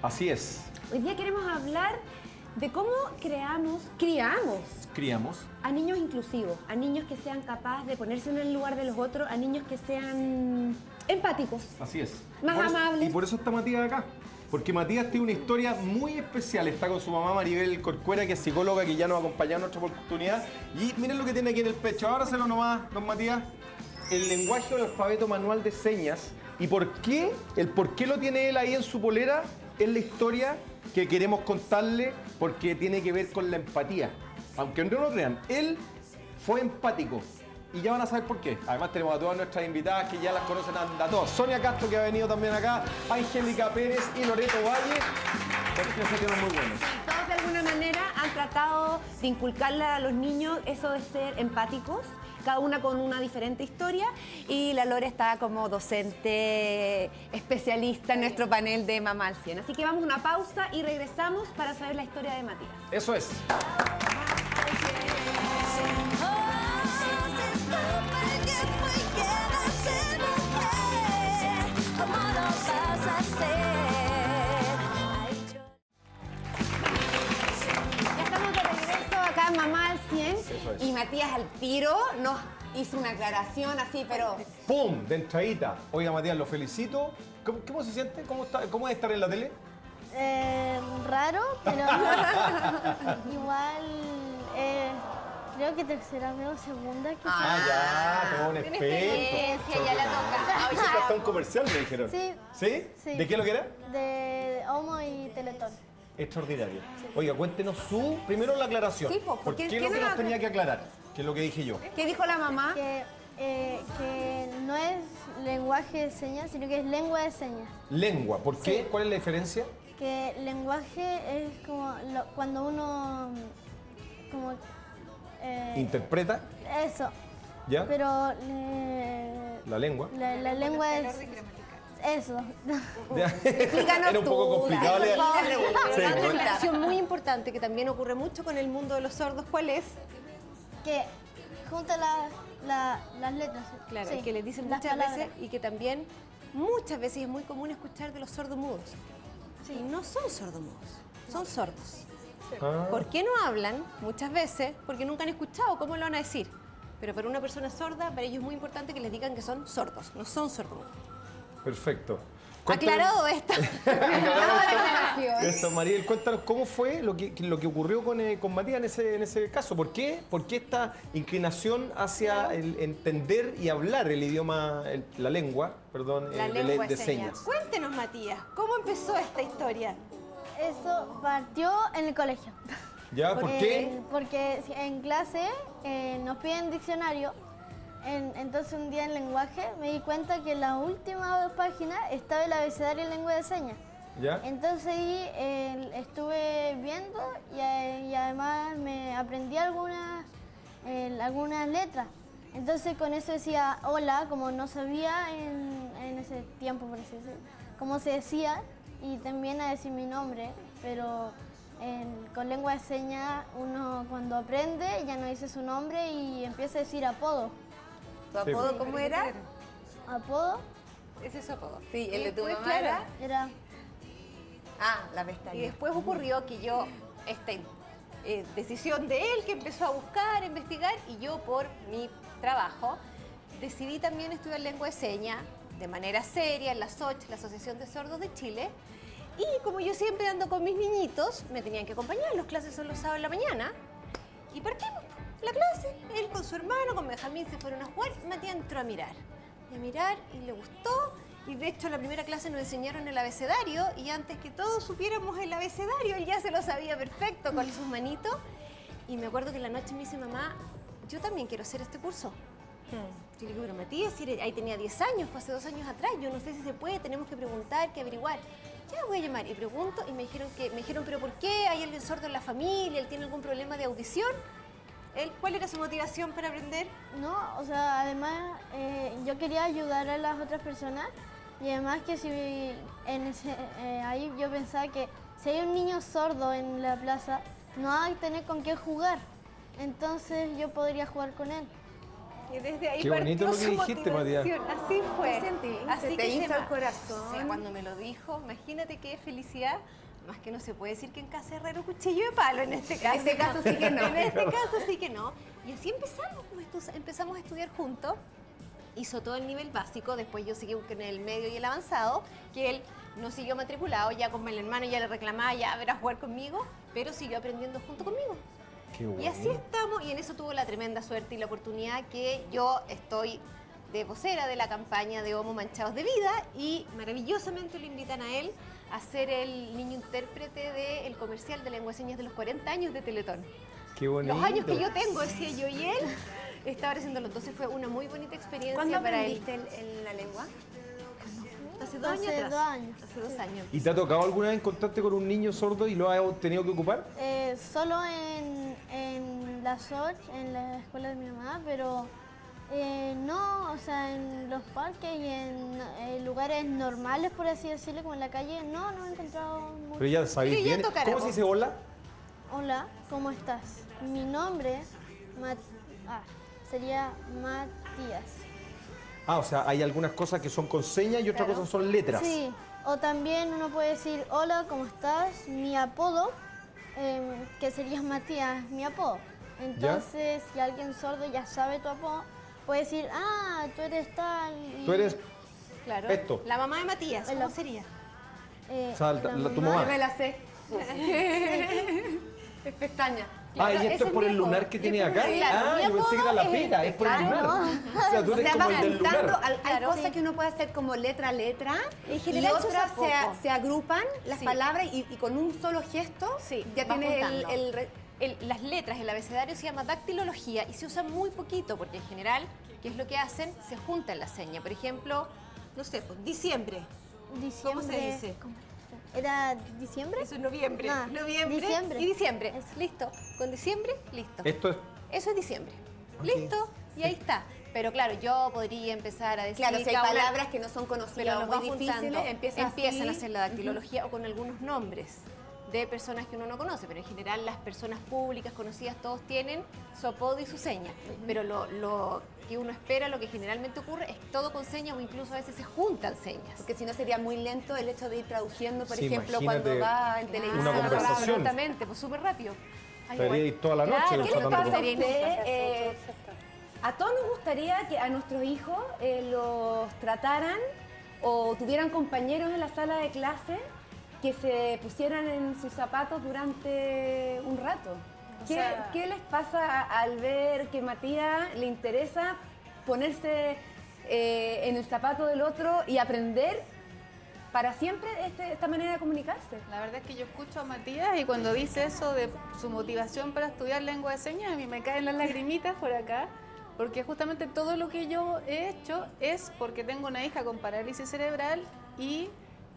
Así es. Hoy día queremos hablar de cómo criamos a niños inclusivos, a niños que sean capaces de ponerse en el lugar de los otros, a niños que sean empáticos. Así es. Más amables. Y por eso está Matías acá. Porque Matías tiene una historia muy especial. Está con su mamá Maribel Corcuera, que es psicóloga, que ya nos acompañó en otra oportunidad. Y miren lo que tiene aquí en el pecho. Ahora se lo nomás, don Matías. El lenguaje o el alfabeto manual de señas. ¿Y por qué? El por qué lo tiene él ahí en su polera es la historia que queremos contarle, porque tiene que ver con la empatía. Aunque no lo crean, él fue empático. Y ya van a saber por qué. Además tenemos a todas nuestras invitadas que ya las conocen a todos. Sonia Castro, que ha venido también acá, Angélica Pérez y Loreto Valle. Son temas muy buenos. Todos de alguna manera han tratado de inculcarle a los niños eso de ser empáticos, cada una con una diferente historia, y la Lore está como docente especialista en nuestro panel de Mamá al 100. Así que vamos a una pausa y regresamos para saber la historia de Matías. Eso es. Mamá al 100 y Matías al tiro nos hizo una aclaración así, pero... ¡Pum! De entradita. Oiga, Matías, lo felicito. ¿Cómo se siente? ¿Cómo es estar en la tele? Raro, pero igual creo que tercera vez o segunda. Que ya, todo un experto. Ya la toca. Eso está un comercial, me dijeron. Sí. ¿Sí? Sí. ¿De qué lo que era? De Homo y Teletón. Extraordinario. Oiga, cuéntenos primero la aclaración. Sí, po, ¿Por porque qué es lo que nos tenía que aclarar? Que es lo que dije yo. ¿Qué dijo la mamá? Que no es lenguaje de señas, sino que es lengua de señas. Lengua. ¿Por qué? Sí. ¿Cuál es la diferencia? Que lenguaje es como cuando uno como ¿Interpreta? eso. ¿Ya? Pero La lengua. la lengua es eso. Explícanos Era un poco tú, complicado. dale, por favor. Sí, Una bueno. aclaración muy importante que también ocurre mucho con el mundo de los sordos, ¿cuál es? Que junta las letras. Claro, Sí, que les dicen las muchas palabras. veces y que también muchas veces es muy común escuchar de los sordomudos. Sí. Y no son sordomudos, son sordos. Ah, ¿Por qué no hablan? Muchas veces porque nunca han escuchado, ¿cómo lo van a decir? Pero para una persona sorda, para ellos es muy importante que les digan que son sordos, no son sordomudos. perfecto. Aclarado esto. Eso, Mariel, cuéntanos cómo fue lo que ocurrió con Matías en ese caso. ¿Por qué esta inclinación hacia el entender y hablar el idioma, la lengua, perdón, La de lengua de de señas? Cuéntenos, Matías, ¿cómo empezó esta historia? Eso partió en el colegio. ¿Ya? ¿Por qué? Porque en clase nos piden diccionario. Entonces un día en lenguaje me di cuenta que en la última página estaba el abecedario en lengua de señas. ¿Ya? Entonces ahí estuve viendo y además me aprendí algunas letras. Entonces con eso decía hola, como no sabía en ese tiempo, por así decirlo, cómo se decía, y también a decir mi nombre, pero con lengua de señas uno cuando aprende ya no dice su nombre y empieza a decir apodo. ¿Tu apodo cómo era? Apodo Ese es su apodo. Sí, el de tu Después, mamá era... era la pestaña. Y después ocurrió que yo, esta decisión de él, que empezó a buscar, a investigar, y yo por mi trabajo decidí también estudiar lengua de señas de manera seria en la SOCH, la Asociación de Sordos de Chile. Y como yo siempre ando con mis niñitos, me tenían que acompañar, las clases son los sábados en la mañana, y partimos la clase, él con su hermano, con Benjamín se fueron a jugar, y Matías entró a mirar y le gustó. Y de hecho, en la primera clase nos enseñaron el abecedario y antes que todos supiéramos el abecedario, él ya se lo sabía perfecto con sus manitos. Y me acuerdo que en la noche me dice, mamá, yo también quiero hacer este curso. Yo le digo, pero Matías, ahí tenía 10 años, fue hace 2 años atrás, yo no sé si se puede, tenemos que preguntar, que averiguar. Ya voy a llamar y pregunto y me dijeron, pero ¿por qué? ¿Hay alguien sordo en la familia? ¿Él tiene algún problema de audición? ¿Cuál era su motivación para aprender? no, o sea, además yo quería ayudar a las otras personas y además que si ahí yo pensaba que si hay un niño sordo en la plaza, no hay que tener con qué jugar, entonces yo podría jugar con él. Y desde ahí Qué bonito partió lo que su dijiste, Matías. motivación. Así fue. ¿Qué sentiste? Así ¿Te que hincha el O corazón? sea, cuando me lo dijo, imagínate qué felicidad. Más que no se puede decir que en casa herrero cuchillo de palo en este caso. En este caso sí que no. En este caso sí que no. Y así empezamos a estudiar juntos. Hizo todo el nivel básico, después yo seguí en el medio y el avanzado, que él no siguió matriculado, ya con el hermano ya le reclamaba, ya verás jugar conmigo, pero siguió aprendiendo junto conmigo. Qué Y así bueno. estamos, y en eso tuvo la tremenda suerte y la oportunidad que yo estoy de vocera de la campaña de Homo Manchados de Vida, y maravillosamente lo invitan a él a ser el niño intérprete del comercial de lengua de señas de los 40 años de Teletón. Qué bonito. Los años que yo tengo, decía yo, y él estaba haciéndolo. Entonces fue una muy bonita experiencia ¿Cuándo para él. aprendiste la lengua? Hace 2 años Hace atrás. 2 años. Hace 2 años. ¿Y te ha tocado alguna vez encontrarte con un niño sordo y lo has tenido que ocupar? Solo en la SOCH, en la escuela de mi mamá, pero no, o sea, en los parques y en lugares normales, por así decirlo, como en la calle, no he encontrado mucho. Pero ya sabéis Pero ya bien. tocará, ¿Cómo se po. dice hola? Hola, ¿cómo estás? Mi nombre sería Matías. Ah, o sea, hay algunas cosas que son con señas y otras Claro. cosas son letras. Sí, o también uno puede decir, hola, ¿cómo estás? Mi apodo, que sería Matías, mi apodo. Entonces, si alguien sordo ya sabe tu apodo, puede decir, tú eres tal. Y, Tú eres, Claro. Esto. La mamá de Matías, ¿cómo La- sería? o sea, tu mamá. Me la sé. Es pestaña. Ah, y Claro, esto ese es por es el mi lunar apodo. que tiene acá. Claro, mi Yo pensé que era apodo la es pera, es por el claro. lunar. O sea, tú O eres sea, como vas el del juntando, lunar. hay Claro, cosas sí. que uno puede hacer como letra a letra, En y general se usa otras poco. se agrupan las Sí. palabras y con un solo gesto Sí, ya vas tienes juntando. Las letras, el abecedario se llama dactilología y se usa muy poquito porque en general, ¿qué es lo que hacen? Se juntan la seña. Por ejemplo, no sé, pues, diciembre. Diciembre. ¿Cómo se dice? ¿Era diciembre? Eso es noviembre. Ah, Noviembre diciembre. y diciembre. Eso. Listo. Con diciembre, listo. Esto es. Eso es diciembre. Ok. Listo. Y ahí está. Pero claro, yo podría empezar a decir Claro, si hay cada una- palabras que no son conocidas pero o los muy va difíciles, juntando, empiezan empiezan así. a hacer la dactilología o con algunos nombres de personas que uno no conoce, pero en general las personas públicas conocidas todos tienen su apodo y su seña, pero lo que uno espera, lo que generalmente ocurre es todo con señas o incluso a veces se juntan señas. Porque si no sería muy lento el hecho de ir traduciendo, por Sí, ejemplo, imagínate cuando va en televisión. una conversación. Absolutamente, pues súper rápido. Ay, Estaría ahí toda la noche Claro, ¿Qué les tratando pasa a de- usted? A todos nos gustaría que a nuestros hijos los trataran o tuvieran compañeros en la sala de clase que se pusieran en sus zapatos durante un rato. ¿Qué les pasa al ver que Matías le interesa ponerse en el zapato del otro y aprender para siempre esta manera de comunicarse? La verdad es que yo escucho a Matías y cuando dice eso de su motivación para estudiar lengua de señas, a mí me caen las lagrimitas por acá, porque justamente todo lo que yo he hecho es porque tengo una hija con parálisis cerebral y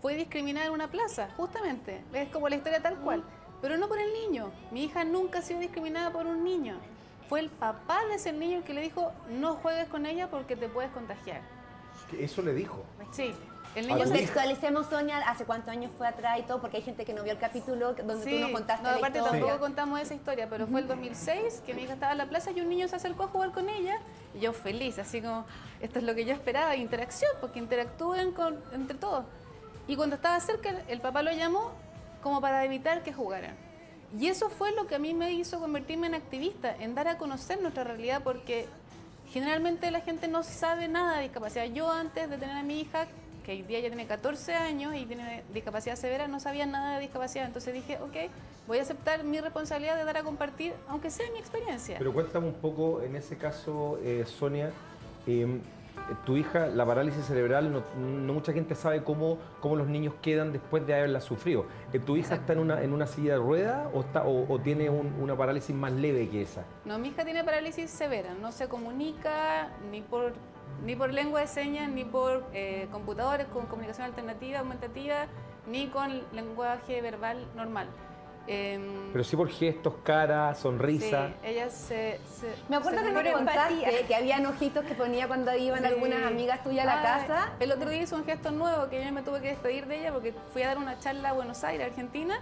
fue discriminada en una plaza, justamente. Es como la historia tal cual, pero no por el niño. Mi hija nunca ha sido discriminada por un niño. Fue el papá de ese niño el que le dijo, no juegues con ella porque te puedes contagiar. Eso le dijo. Sí, el A niño tu se... hija. Contextualicemos, Sonia, hace cuántos años fue atrás y todo, porque hay gente que no vio el capítulo donde tú nos contaste no, la aparte historia. tampoco contamos esa historia, pero fue el 2006 que mi hija estaba en la plaza y un niño se acercó a jugar con ella y yo feliz, así como, esto es lo que yo esperaba, interacción, porque interactúen entre todos. Y cuando estaba cerca, el papá lo llamó como para evitar que jugaran. Y eso fue lo que a mí me hizo convertirme en activista, en dar a conocer nuestra realidad, porque generalmente la gente no sabe nada de discapacidad. Yo antes de tener a mi hija, que hoy día ya tiene 14 años y tiene discapacidad severa, no sabía nada de discapacidad. Entonces dije, ok, voy a aceptar mi responsabilidad de dar a compartir, aunque sea mi experiencia. Pero cuéntame un poco, en ese caso, Sonia, tu hija, la parálisis cerebral, no mucha gente sabe cómo los niños quedan después de haberla sufrido. ¿Tu hija está en una silla de ruedas o tiene una parálisis más leve que esa? No, mi hija tiene parálisis severa, no se comunica ni por lengua de señas, ni por computadores con comunicación alternativa, aumentativa, ni con lenguaje verbal normal. Pero sí por gestos, cara, sonrisa. Sí, ella se Me acuerdo se que me pone contaste empatía. que habían ojitos que ponía cuando iban Sí. algunas amigas tuyas a la Ay, casa. El otro día hizo un gesto nuevo que yo me tuve que despedir de ella porque fui a dar una charla a Buenos Aires, Argentina,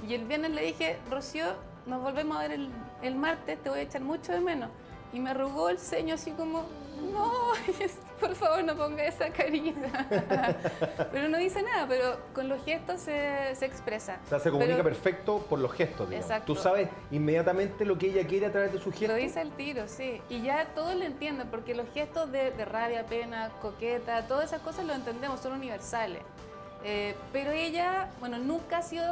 y el viernes le dije, Rocío, nos volvemos a ver el martes, te voy a echar mucho de menos. y me arrugó el ceño así como, no, por favor no ponga esa carita. Pero no dice nada, pero con los gestos se expresa. O sea, se comunica Pero perfecto por los gestos, digamos. Exacto. Tú sabes inmediatamente lo que ella quiere a través de sus lo gestos. dice al tiro, sí. Y ya todos lo entienden, porque los gestos de rabia, pena, coqueta, todas esas cosas lo entendemos, son universales. Pero ella, bueno, nunca ha sido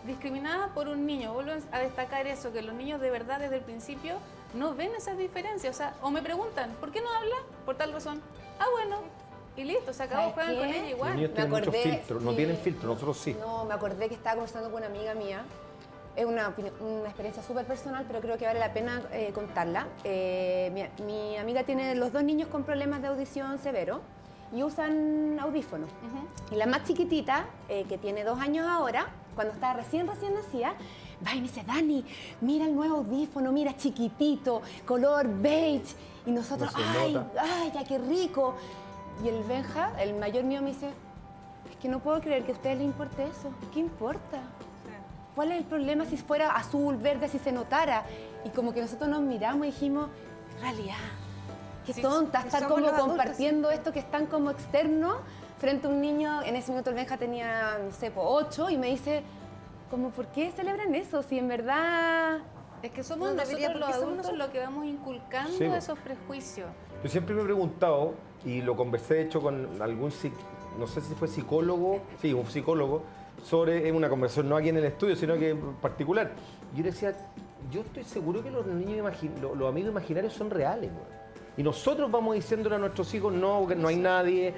discriminada por un niño. Vuelvo a destacar eso, que los niños de verdad desde el principio no ven esas diferencias. O sea, o me preguntan, ¿por qué no habla? Por tal razón. Ah, bueno. Y listo, se acabó, ¿Sabes juegan con qué? ella Los igual. niños tienen muchos acordé, filtros, no sí. tienen filtros, nosotros sí. No, me acordé que estaba conversando con una amiga mía. Es una experiencia súper personal, pero creo que vale la pena contarla. Mi amiga tiene los 2 niños con problemas de audición severo y usan audífonos. Y la más chiquitita, que tiene 2 años ahora, cuando estaba recién nacida, va y me dice, Dani, mira el nuevo audífono, mira, chiquitito, color beige. Y nosotros, No se ay, nota. ay, ya qué rico. Y el Benja, el mayor mío, me dice, es que no puedo creer que a ustedes les importe eso. ¿Qué importa? ¿Cuál es el problema si fuera azul, verde, si se notara? Y como que nosotros nos miramos y dijimos, en realidad, qué Sí, tonta, que estar somos como los adultos, compartiendo esto que es tan como externo frente a un niño. En ese minuto el Benja tenía, no sé, 8 y me dice, como, ¿por qué celebran eso? Si en verdad... Es que somos No debería, nosotros los porque somos adultos nosotros. los que vamos inculcando Sí, po. esos prejuicios. Yo siempre me he preguntado, y lo conversé de hecho con algún, no sé si fue psicólogo, sí, un psicólogo, sobre una conversación no aquí en el estudio, sino que en particular. Yo le decía, yo estoy seguro que los niños los amigos imaginarios son reales, güey. Y nosotros vamos diciéndole a nuestros hijos, no, que no hay nadie,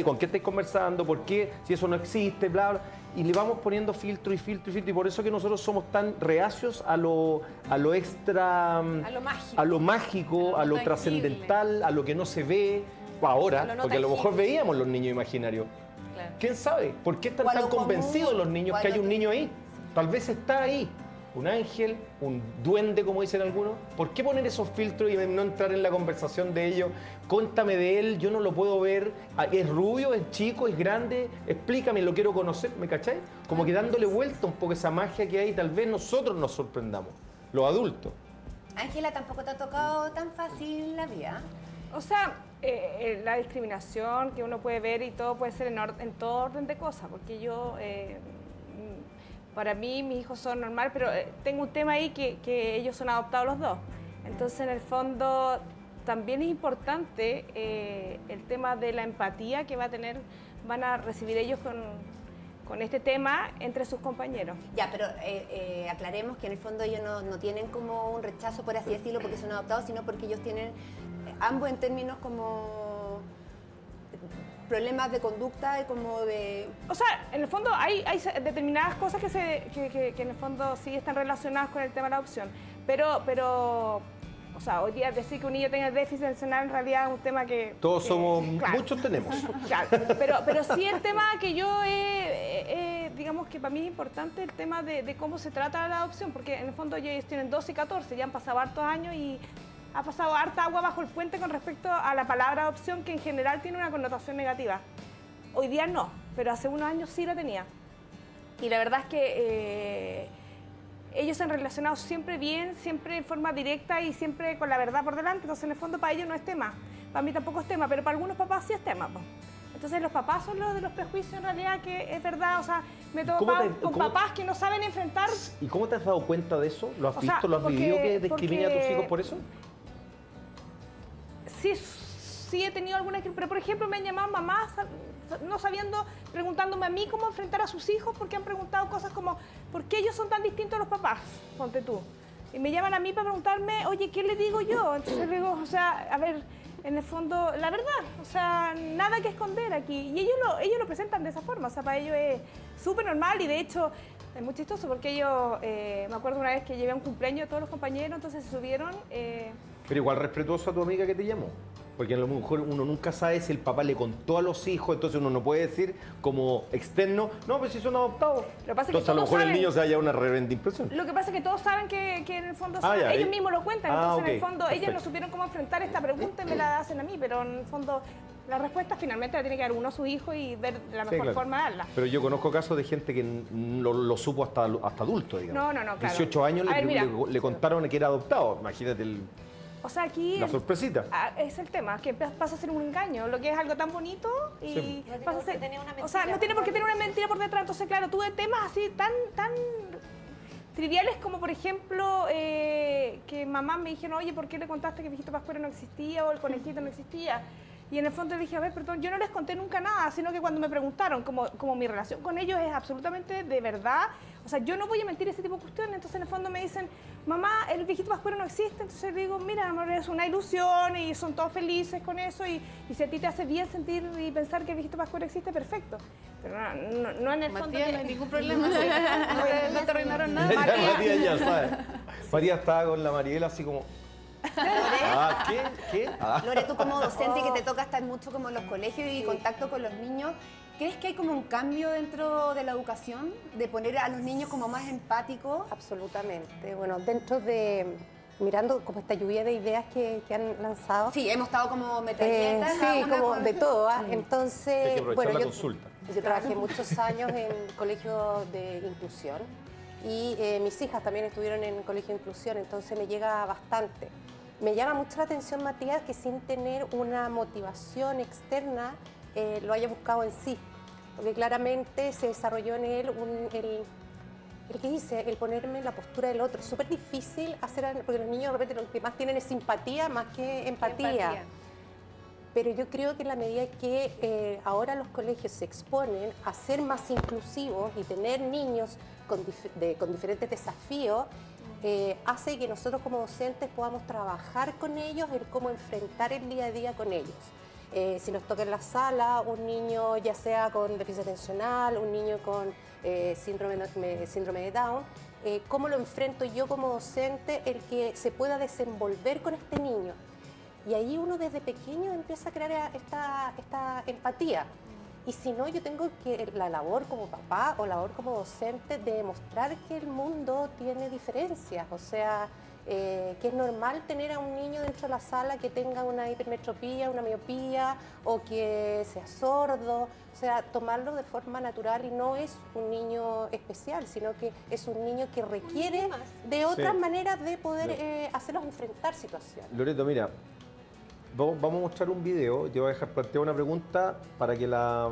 ¿con qué estáis conversando? ¿Por qué? Si eso no existe, bla, bla. Y le vamos poniendo filtro y filtro y filtro. Y por eso que nosotros somos tan reacios a lo extra, A lo mágico. a lo mágico, A a lo lo no trascendental, a lo que no se ve. Ahora, A lo no porque a lo mejor tangible. veíamos los niños imaginarios. Claro. ¿Quién sabe? ¿Por qué están O a tan lo común, convencidos los niños o a que lo hay un que- niño ahí? Tal vez está ahí. Un ángel, un duende, como dicen algunos. ¿Por qué poner esos filtros y no entrar en la conversación de ellos? Cuéntame de él, yo no lo puedo ver. ¿Es rubio, es chico, es grande? Explícame, lo quiero conocer, ¿me cachai? Como que dándole vuelta un poco esa magia que hay, tal vez nosotros nos sorprendamos, los adultos. Ángela, tampoco te ha tocado tan fácil la vida. O sea, la discriminación que uno puede ver y todo puede ser en todo orden de cosas, porque yo, para mí, mis hijos son normales, pero tengo un tema ahí que ellos son adoptados los 2. Entonces, en el fondo, también es importante el tema de la empatía que van a recibir ellos con este tema entre sus compañeros. Ya, pero aclaremos que en el fondo ellos no tienen como un rechazo, por así decirlo, porque son adoptados, sino porque ellos tienen ambos en términos como problemas de conducta y como de... O sea, en el fondo hay determinadas cosas que en el fondo sí están relacionadas con el tema de la adopción, pero o sea, hoy día decir que un niño tenga déficit atencional en realidad es un tema que... Todos somos, claro. muchos tenemos. Claro, pero sí el tema que yo digamos que para mí es importante el tema de cómo se trata la adopción, porque en el fondo ellos tienen 12 y 14, ya han pasado hartos años y ha pasado harta agua bajo el puente con respecto a la palabra adopción, que en general tiene una connotación negativa. Hoy día no, pero hace unos años sí la tenía. Y la verdad es que ellos se han relacionado siempre bien, siempre en forma directa y siempre con la verdad por delante. Entonces, en el fondo, para ellos no es tema. Para mí tampoco es tema, pero para algunos papás sí es tema, po. Entonces, los papás son los de los prejuicios en realidad, que es verdad. O sea, me he ¿Cómo topado te- con cómo- papás que no saben enfrentar. ¿Y cómo te has dado cuenta de eso? ¿Lo has O sea, visto? ¿Lo has porque- vivido que discrimina a tus porque- hijos por eso? Sí he tenido alguna, pero por ejemplo me han llamado mamás no sabiendo, preguntándome a mí cómo enfrentar a sus hijos, porque han preguntado cosas como, ¿por qué ellos son tan distintos a los papás? Ponte tú. Y me llaman a mí para preguntarme, oye, ¿qué le digo yo? Entonces le digo, o sea, a ver, en el fondo, la verdad, o sea, nada que esconder aquí. Y ellos lo presentan de esa forma, o sea, para ellos es súper normal y de hecho es muy chistoso porque ellos, me acuerdo una vez que llevé a un cumpleaños de todos los compañeros, entonces se subieron... Pero igual respetuoso a tu amiga que te llamó. Porque a lo mejor uno nunca sabe si el papá le contó a los hijos, entonces uno no puede decir como externo, no, pues si son adoptados. Lo que pasa es que Entonces a lo todos mejor el saben. niño se va a llevar una reverenda impresión. Lo que pasa es que todos saben que en el fondo Ah, ya, ellos ahí. mismos lo cuentan, Ah, entonces en el ok, fondo ellos no perfecto. supieron cómo enfrentar esta pregunta y me la hacen a mí, pero en el fondo la respuesta finalmente la tiene que dar uno a su hijo y ver la Sí, mejor claro. forma de darla. Pero yo conozco casos de gente que lo supo hasta adulto, digamos. No, claro. 18 años A ver, mira. le contaron que era adoptado. Imagínate O sea, aquí La sorpresita. es el tema, que pasa a ser un engaño, lo que es algo tan bonito y Sí. No tiene pasa a por qué ser... tener una O sea, no tiene por qué tener una mentira por detrás. Entonces, claro, tuve temas así tan triviales como, por ejemplo, que mamá me dijeron, oye, ¿por qué le contaste que el viejito pascuero no existía o el conejito no existía? Y en el fondo le dije, a ver, perdón, yo no les conté nunca nada, sino que cuando me preguntaron, como mi relación con ellos es absolutamente de verdad, o sea, yo no voy a mentir ese tipo de cuestiones, entonces en el fondo me dicen, mamá, el viejito pascuero no existe, entonces le digo, mira, amor, es una ilusión y son todos felices con eso y si a ti te hace bien sentir y pensar que el viejito pascuero existe, perfecto. Pero no en el fondo... Matías, que- no hay ningún problema. No te arruinaron nada. Matías ya sabe. Matías estaba con la Mariela así como... Ah, ¿qué? Ah. Lore, tú como docente que te toca estar mucho como en los colegios y contacto con los niños, ¿crees que hay como un cambio dentro de la educación? De poner a los niños como más empáticos. Absolutamente. Bueno, dentro de, mirando como esta lluvia de ideas que han lanzado. Sí, hemos estado como metralletas. cada Sí, una como con- de todo. ¿ah? Hay que Entonces, aprovechar la yo, consulta. yo trabajé muchos años en colegios de inclusión y mis hijas también estuvieron en colegio de inclusión, entonces me llega bastante. Me llama mucho la atención, Matías, que sin tener una motivación externa lo haya buscado en sí, porque claramente se desarrolló en él el que dice, el ponerme en la postura del otro. Es súper difícil hacer, porque los niños de repente lo que más tienen es simpatía más que empatía. Pero yo creo que en la medida que ahora los colegios se exponen a ser más inclusivos y tener niños con diferentes desafíos, hace que nosotros como docentes podamos trabajar con ellos en cómo enfrentar el día a día con ellos. Si nos toca en la sala un niño ya sea con déficit atencional, un niño con síndrome de Down, ¿cómo lo enfrento yo como docente el que se pueda desenvolver con este niño? Y ahí uno desde pequeño empieza a crear esta empatía. Y si no, yo tengo que la labor como papá o labor como docente de demostrar que el mundo tiene diferencias. O sea, que es normal tener a un niño dentro de la sala que tenga una hipermetropía, una miopía o que sea sordo. O sea, tomarlo de forma natural y no es un niño especial, sino que es un niño que requiere de otras maneras de poder hacerlos enfrentar situaciones. Loreto, mira, vamos a mostrar un video. Yo voy a dejar plantear una pregunta para que la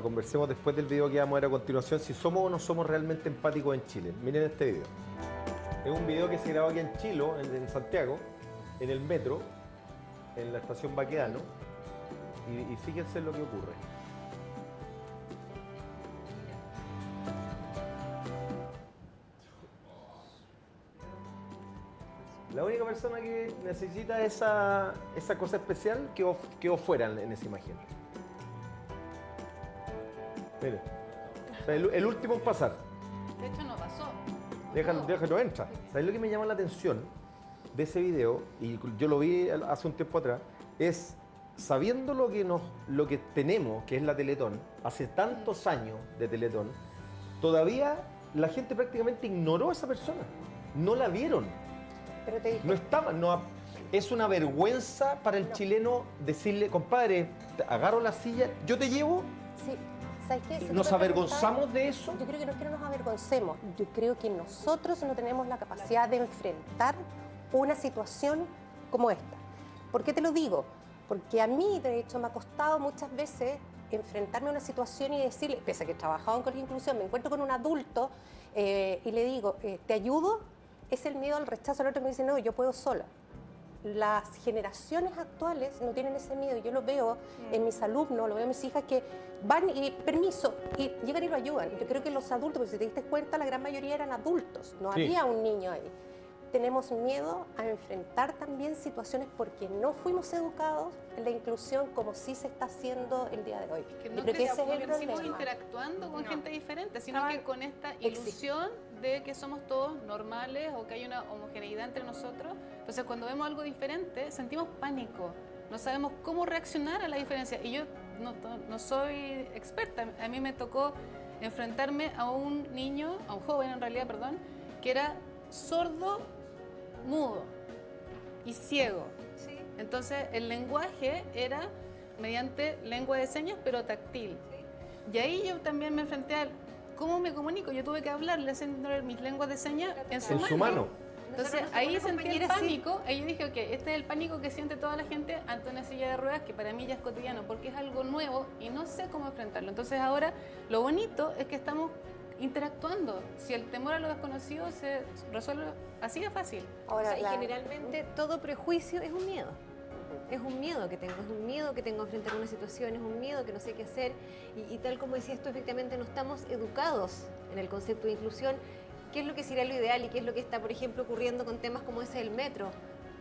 conversemos después del video que vamos a ver a continuación, si somos o no somos realmente empáticos en Chile. Miren este video. Es un video que se grabó aquí en Chilo, en Santiago, en el metro, en la estación Baquedano, y fíjense lo que ocurre. La única persona que necesita esa cosa especial quedó fuera en esa imagen. Miren, o sea, el último en pasar. De hecho, no pasó. Déjalo entra. ¿Sabes lo que me llama la atención de ese video? Y yo lo vi hace un tiempo atrás. Es sabiendo lo que tenemos, que es la Teletón, hace tantos años de Teletón, todavía la gente prácticamente ignoró a esa persona. No la vieron. Pero te dije, No estaba. Es una vergüenza para el chileno decirle, compadre, agarro la silla, yo te llevo. sí, ¿sabes qué? Si ¿Nos tú me avergonzamos de eso? Yo creo que no es que no nos avergoncemos, yo creo que nosotros no tenemos la capacidad de enfrentar una situación como esta. ¿Por qué te lo digo? Porque a mí, de hecho, me ha costado muchas veces enfrentarme a una situación y decirle, pese a que he trabajado en colegio de inclusión, me encuentro con un adulto y le digo, ¿te ayudo? Es el miedo al rechazo. El otro me dice, no, yo puedo sola. Las generaciones actuales no tienen ese miedo. Yo lo veo en mis alumnos, lo veo en mis hijas que van y permiso, y llegan y lo ayudan. Yo creo que los adultos, porque si te diste cuenta, la gran mayoría eran adultos, no Sí. había un niño ahí. Tenemos miedo a enfrentar también situaciones porque no fuimos educados en la inclusión como sí se está haciendo el día de hoy. Que Yo no creo que ese es el crecimos problema. interactuando con gente diferente, sino Estaban que con esta ilusión de que somos todos normales o que hay una homogeneidad entre nosotros. Entonces, cuando vemos algo diferente, sentimos pánico. No sabemos cómo reaccionar a la diferencia. Y yo no soy experta. A mí me tocó enfrentarme a un niño, a un joven en realidad, perdón, que era sordo, mudo y ciego. Entonces, el lenguaje era mediante lengua de señas, pero táctil. Y ahí yo también me enfrenté al cómo me comunico. Yo tuve que hablarle haciendo mis lenguas de señas en su En mano. su mano. Entonces nos tocó ahí una sentí el compañera así. pánico, y yo dije, ok, este es el pánico que siente toda la gente ante una silla de ruedas, que para mí ya es cotidiano, porque es algo nuevo y no sé cómo enfrentarlo. Entonces ahora lo bonito es que estamos interactuando. Si el temor a lo desconocido se resuelve así de fácil. O Ahora, sea, y generalmente todo prejuicio es un miedo. Es un miedo que tengo, es un miedo que tengo frente a una situación, es un miedo que no sé qué hacer. Y tal como decías tú, efectivamente no estamos educados en el concepto de inclusión. ¿Qué es lo que sería lo ideal y qué es lo que está, por ejemplo, ocurriendo con temas como ese del metro?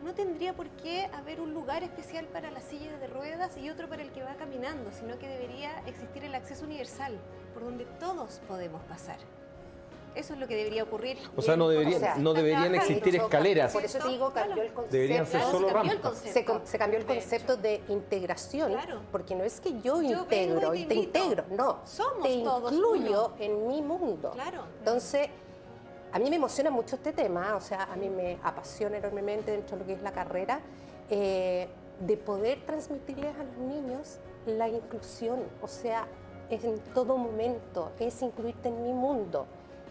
No tendría por qué haber un lugar especial para la silla de ruedas y otro para el que va caminando, sino que debería existir el acceso universal, por donde todos podemos pasar. Eso es lo que debería ocurrir. O sea, no deberían está existir trabajando. escalleras. Por eso te digo, cambió el concepto. Deberían ser Claro, solo se cambió el rampas. concepto. Se cambió el De hecho. concepto de integración, Claro. porque no es que yo Yo integro vengo y y te te invito. integro, no, Somos te todos incluyo uno. en mi mundo. Claro. Entonces, a mí me emociona mucho este tema, o sea, a mí me apasiona enormemente dentro de lo que es la carrera, de poder transmitirles a los niños la inclusión, o sea, es en todo momento, es incluirte en mi mundo.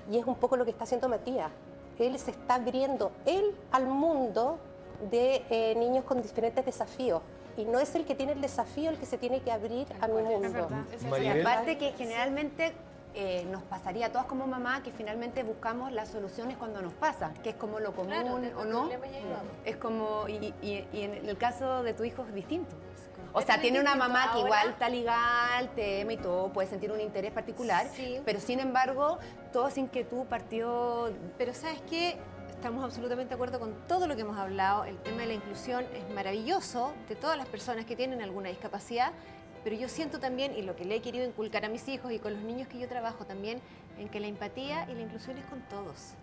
Y es un poco lo que está haciendo Matías. Él se está abriendo al mundo de niños con diferentes desafíos. Y no es el que tiene el desafío el que se tiene que abrir a mi mundo. Y Maribel. aparte que generalmente nos pasaría a todas como mamá que finalmente buscamos las soluciones cuando nos pasa, que es como lo común Claro, o tengo no. problemas y ahí vamos. Es como, y en el caso de tu hijo es distinto. O Es sea, muy tiene una distinto. mamá que Ahora- igual está ligada al tema y todo, puede sentir un interés particular, Sí. pero sin embargo, toda esa inquietud partió. Pero ¿sabes qué? Estamos absolutamente de acuerdo con todo lo que hemos hablado. El tema de la inclusión es maravilloso de todas las personas que tienen alguna discapacidad, pero yo siento también, y lo que le he querido inculcar a mis hijos y con los niños que yo trabajo también, en que la empatía y la inclusión es con todos.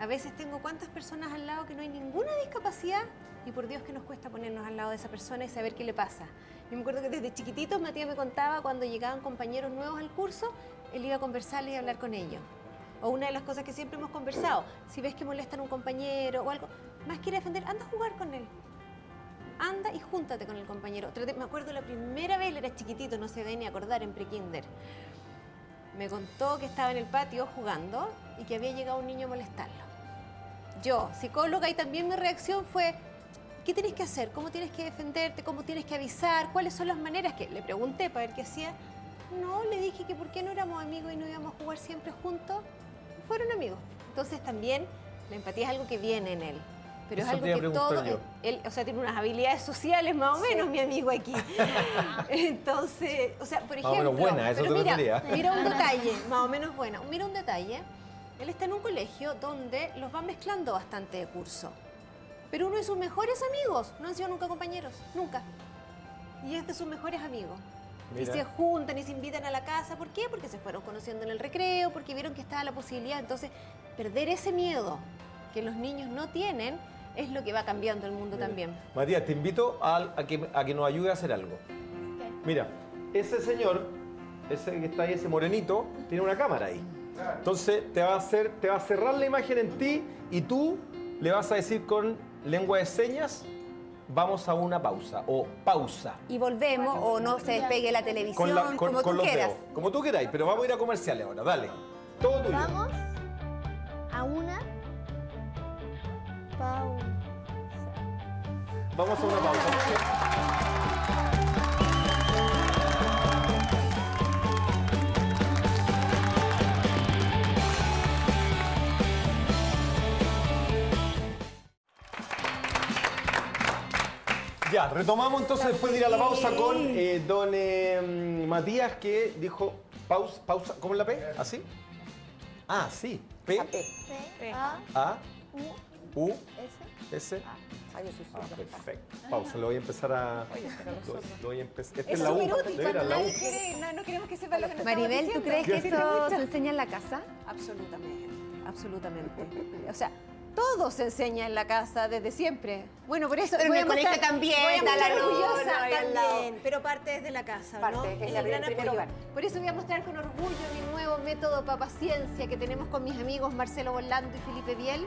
A veces tengo cuántas personas al lado que no hay ninguna discapacidad y por Dios que nos cuesta ponernos al lado de esa persona y saber qué le pasa. Yo me acuerdo que desde chiquititos Matías me contaba cuando llegaban compañeros nuevos al curso, él iba a conversarles y hablar con ellos. O una de las cosas que siempre hemos conversado, si ves que molestan a un compañero o algo, más quiere defender, anda a jugar con él. Anda y júntate con el compañero. Me acuerdo la primera vez, él era chiquitito, no se debe ni acordar, en prekinder. Me contó que estaba en el patio jugando y que había llegado un niño a molestarlo. Yo, psicóloga, y también mi reacción fue, ¿qué tienes que hacer? ¿Cómo tienes que defenderte? ¿Cómo tienes que avisar? ¿Cuáles son las maneras? Que le pregunté para ver qué hacía. No, le dije que por qué no éramos amigos y no íbamos a jugar siempre juntos. Fueron amigos. Entonces también la empatía es algo que viene en él. Pero Eso es algo te iba a que preguntar todo... yo. Él, o sea, tiene unas habilidades sociales más o menos, mi amigo aquí. Entonces, o sea, por Más o ejemplo... menos buena, a eso pero te mira, refería. mira un detalle, más o menos buena. Mira un detalle. Él está en un colegio donde los van mezclando bastante de curso. Pero uno de sus mejores amigos no han sido nunca compañeros, nunca. Y es de sus mejores amigos. Y Mira. se juntan y se invitan a la casa. ¿Por qué? Porque se fueron conociendo en el recreo, porque vieron que estaba la posibilidad. Entonces, perder ese miedo que los niños no tienen es lo que va cambiando el mundo también. Matías, te invito a que nos ayude a hacer algo. Mira, ese señor, ese que está ahí, ese morenito, tiene una cámara ahí. Entonces te va a cerrar la imagen en ti y tú le vas a decir con lengua de señas, vamos a una pausa o pausa. Y volvemos o no se despegue la televisión, como tú los quieras. dedos. Como tú queráis, pero vamos a ir a comerciales ahora, dale. Todo tuyo. Vamos a una pausa. Vamos a una pausa. Ya, retomamos entonces después de ir a la pausa con don Matías, que dijo pausa, ¿cómo es la P? ¿Así? Ah, sí. P, P, A, A, U, U, S. S. Ay, yo soy Ah, súper perfecto. Pausa, lo voy a empezar a... Lo voy a empezar. Esta Es es la U, súper útil de veras, cuando la U. nadie quiere, no queremos que sepa lo que nos estamos Maribel, ¿tú diciendo. crees que ¿Qué? esto se enseña en la casa? Absolutamente, absolutamente. O sea, todo se enseña en la casa desde siempre. Bueno, por eso Pero en voy el a colegio mostrar- también, voy a está la mostrar orgullosa luna ahí al lado. también, pero parte desde la casa, Parte, ¿no? es el el gran primer apoyo. hogar. Por eso voy a mostrar con orgullo mi nuevo método Papaciencia que tenemos con mis amigos Marcelo Bolando y Felipe Biel,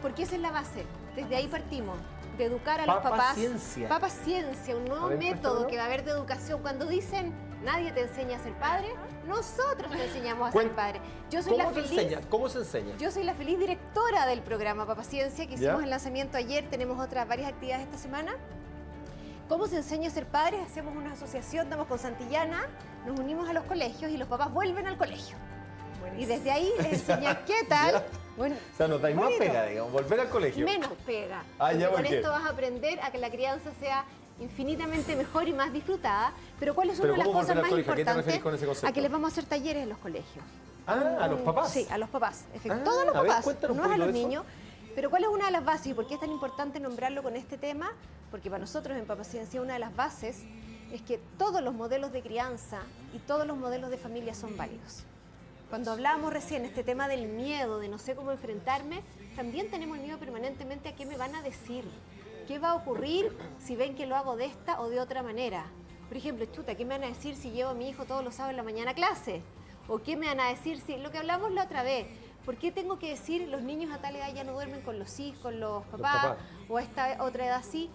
porque esa es la base. Desde ahí partimos, de educar a los papás. Papaciencia. Papaciencia, un nuevo A ver, método cuéntanos. que va a haber de educación. Cuando dicen, nadie te enseña a ser padre, nosotros te enseñamos a ser padre. Yo soy la ¿Cómo te feliz... enseña? ¿Cómo se enseña? Yo soy la feliz directora del programa Papaciencia, que hicimos ¿Ya? el lanzamiento ayer, tenemos varias actividades esta semana. ¿Cómo se enseña a ser padres? Hacemos una asociación, estamos con Santillana, nos unimos a los colegios y los papás vuelven al colegio. Y desde ahí les enseñan qué tal. Ya. Bueno, O sea, no dais más bonito. pega, digamos, volver al colegio. menos pega. Ah, ya, Porque ¿por con qué? esto vas a aprender a que la crianza sea infinitamente mejor y más disfrutada. Pero ¿cuál es una Pero de las ¿cómo cosas volver al más colegio? ¿A qué te importantes? referís con ese concepto? A que les vamos a hacer talleres en los colegios. Ah, a los papás. Sí, a los papás. Ah, Todos los a ver, papás, cuéntanos un no es a poquito los de eso. niños. Pero ¿cuál es una de las bases y por qué es tan importante nombrarlo con este tema? Porque para nosotros en Papaciencia una de las bases es que todos los modelos de crianza y todos los modelos de familia son válidos. Cuando hablábamos recién este tema del miedo, de no sé cómo enfrentarme, también tenemos el miedo permanentemente a qué me van a decir, qué va a ocurrir si ven que lo hago de esta o de otra manera. Por ejemplo, chuta, ¿qué me van a decir si llevo a mi hijo todos los sábados en la mañana a clase? ¿O qué me van a decir si, lo que hablamos la otra vez, ¿por qué tengo que decir los niños a tal edad ya no duermen con los hijos, con los papás, papás. o a esta otra edad sí?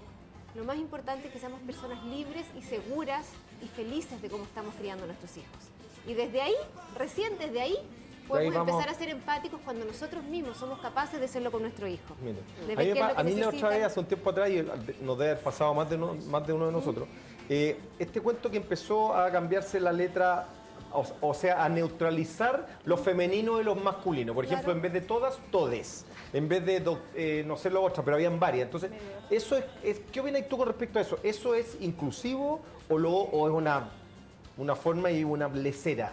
Lo más importante es que seamos personas libres y seguras y felices de cómo estamos criando a nuestros hijos. Y desde ahí, recién desde ahí, podemos vamos. empezar a ser empáticos cuando nosotros mismos somos capaces de serlo con nuestro hijo. Mire, De a ver mí, qué es lo que a mí la otra necesitan. vez, hace un tiempo atrás, y nos debe haber pasado más de uno de nosotros, este cuento que empezó a cambiarse la letra, o sea, a neutralizar lo femenino y lo masculino. Por ejemplo, Claro. en vez de todas, todes. En vez de, no sé lo otro, pero habían varias. Entonces, eso ¿qué opinas tú con respecto a eso? ¿Eso es inclusivo o es una forma y una lecera?